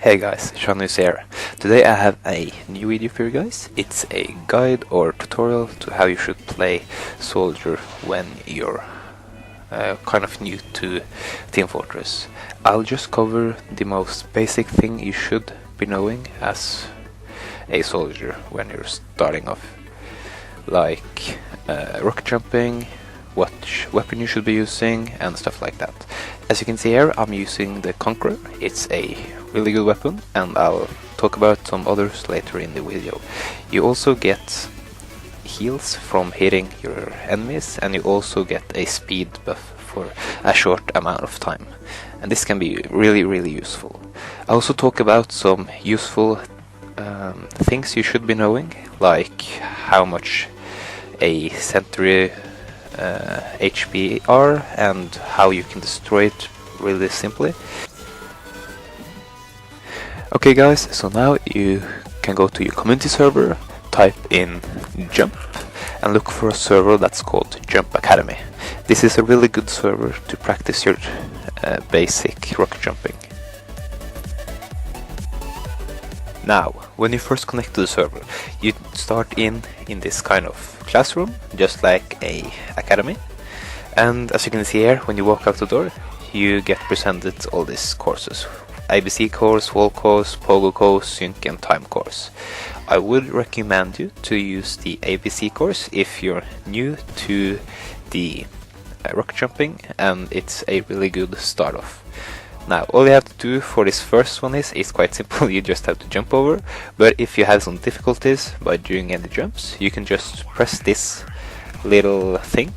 Hey guys, Shanus here. Today I have a new video for you guys. It's a guide or tutorial to how you should play Soldier when you're kind of new to Team Fortress. I'll just cover the most basic thing you should be knowing as a soldier when you're starting off. Like rocket jumping, what weapon you should be using, and stuff like that. As you can see here, I'm using the Conqueror. It's a really good weapon, and I'll talk about some others later in the video. You also get heals from hitting your enemies, and you also get a speed buff for a short amount of time, and this can be really useful. I also talk about some useful things you should be knowing, like how much a sentry HP are and how you can destroy it really simply. Okay guys, so now you can go to your community server, type in jump and look for a server that's called Jump Academy. This is a really good server to practice your basic rocket jumping. Now, when you first connect to the server, you start in this kind of classroom, just like a academy. And as you can see here, when you walk out the door, you get presented all these courses. ABC course, wall course, pogo course, sync and time course. I would recommend you to use the ABC course if you're new to the rocket jumping, and it's a really good start off. Now, all you have to do for this first one is quite simple. You just have to jump over, but if you have some difficulties by doing any jumps, you can just press this little thing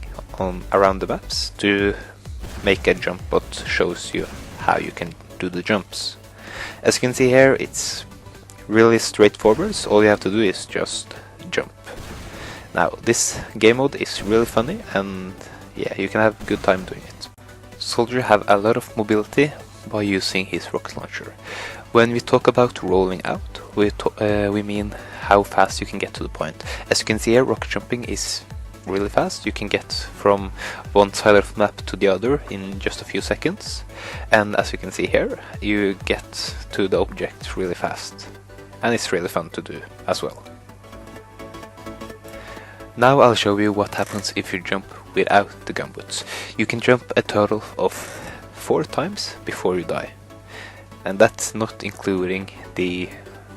around the maps to make a jump bot shows you how you can do the jumps. As you can see here, it's really straightforward, so all you have to do is just jump. Now, this game mode is really funny, and yeah, you can have a good time doing it. Soldier have a lot of mobility by using his rocket launcher. When we talk about rolling out, we mean how fast you can get to the point. As you can see here, rocket jumping is really fast. You can get from one side of the map to the other in just a few seconds, and as you can see here, you get to the object really fast, and it's really fun to do as well. Now I'll show you what happens if you jump without the gumboots. You can jump a total of 4 times before you die, and that's not including the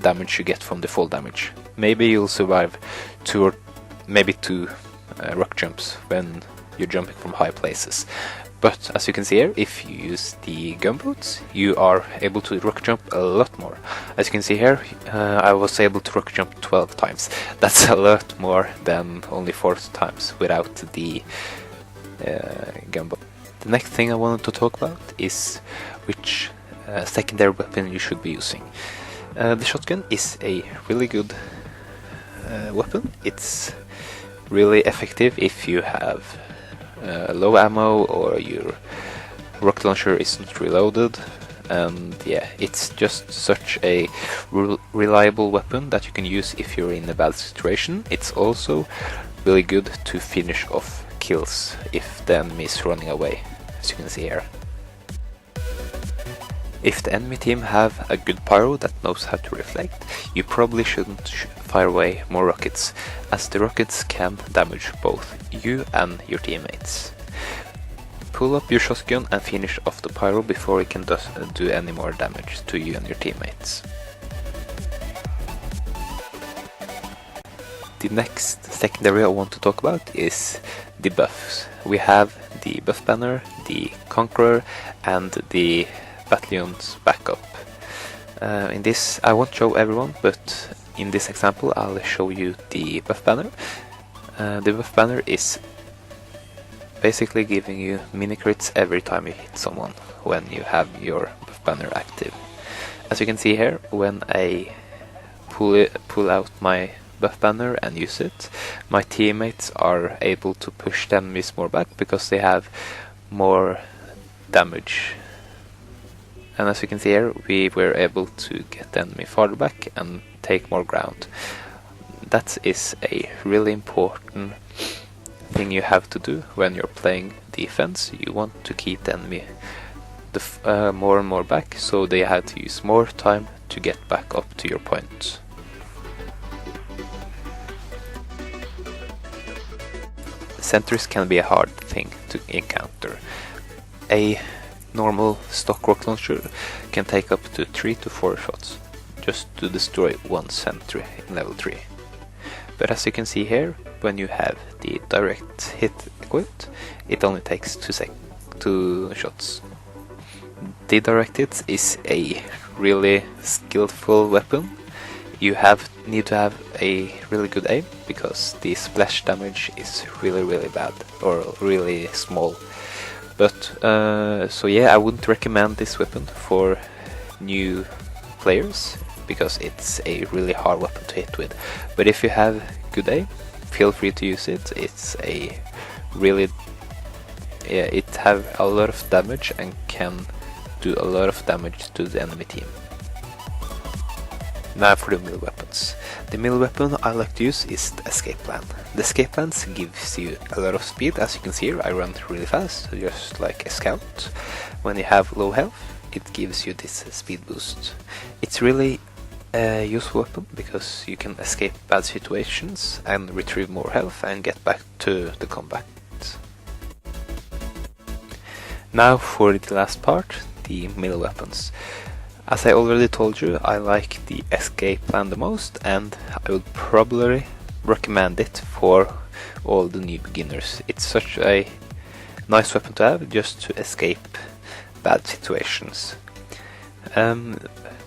damage you get from the fall damage. Maybe you'll survive 2 or maybe 2 rock jumps when you're jumping from high places, but as you can see here, if you use the gumboots, you are able to rock jump a lot more. As you can see here, I was able to rock jump 12 times. That's a lot more than only 4 times without the gumboot. The next thing I wanted to talk about is which secondary weapon you should be using. The shotgun is a really good weapon. It's really effective if you have low ammo or your rocket launcher isn't reloaded, and yeah, it's just such a reliable weapon that you can use if you're in a bad situation. It's also really good to finish off kills if the enemy is running away, as you can see here. If the enemy team have a good pyro that knows how to reflect, you probably shouldn't fire away more rockets, as the rockets can damage both you and your teammates. Pull up your shotgun and finish off the pyro before it can do any more damage to you and your teammates. The next secondary I want to talk about is the buffs. We have the buff banner, the Conqueror, and the Battalion's backup. In this I won't show everyone, but in this example I'll show you the buff banner. The buff banner is basically giving you mini crits every time you hit someone when you have your buff banner active. As you can see here, when I pull out my buff banner and use it, my teammates are able to push the enemies more back because they have more damage. And as you can see here, we were able to get the enemy farther back and take more ground. That is a really important thing you have to do when you're playing defense. You want to keep the enemy more and more back, so they had to use more time to get back up to your point. Sentries can be a hard thing to encounter. A normal stock rocket launcher can take up to 3 to 4 shots just to destroy one sentry in level 3. But as you can see here, when you have the direct hit equipped, it only takes 2 shots. The direct hit is a really skillful weapon. You need to have a really good aim, because the splash damage is really bad, or really small. But so yeah, I wouldn't recommend this weapon for new players, because it's a really hard weapon to hit with. But if you have good aim, feel free to use it. It's a really, yeah, it have a lot of damage and can do a lot of damage to the enemy team. Now for the melee weapons. The melee weapon I like to use is the escape plan. The escape plan gives you a lot of speed. As you can see here, I run really fast, just like a scout. When you have low health, it gives you this speed boost. It's really a useful weapon, because you can escape bad situations and retrieve more health and get back to the combat. Now for the last part, the melee weapons. As I already told you, I like the escape plan the most, and I would probably recommend it for all the new beginners. It's such a nice weapon to have, just to escape bad situations.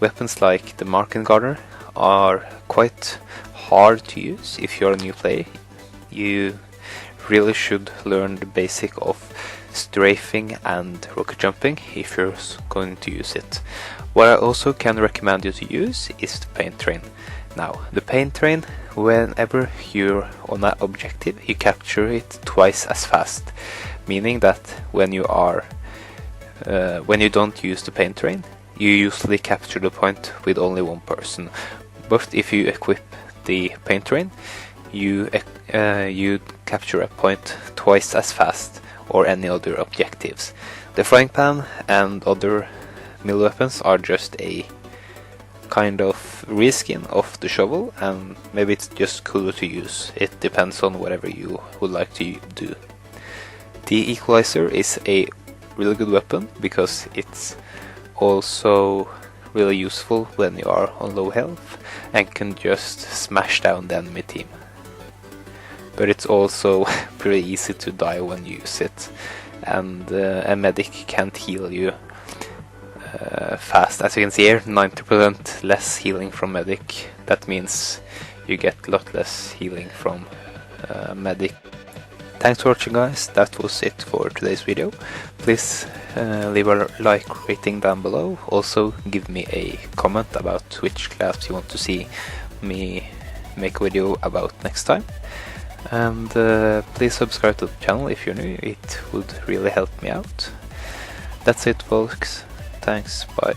Weapons like the Marken Gardener are quite hard to use if you're a new player. You really should learn the basic of strafing and rocket jumping if you're going to use it. What I also can recommend you to use is the paint train. Now, the paint train, whenever you're on an objective, you capture it twice as fast, meaning that when you don't use the paint train, you usually capture the point with only one person. But if you equip the paint train, you capture a point twice as fast, or any other objectives. The frying pan and other melee weapons are just a kind of reskin of the shovel, and maybe it's just cooler to use. It depends on whatever you would like to do. The equalizer is a really good weapon, because it's also really useful when you are on low health and can just smash down the enemy team. But it's also pretty easy to die when you use it, and a medic can't heal you fast. As you can see here, 90% less healing from medic. That means you get a lot less healing from medic. Thanks for watching, guys. That was it for today's video. Please leave a like rating down below. Also give me a comment about which class you want to see me make a video about next time. And please subscribe to the channel if you're new. It would really help me out. That's it, folks. Thanks, bye.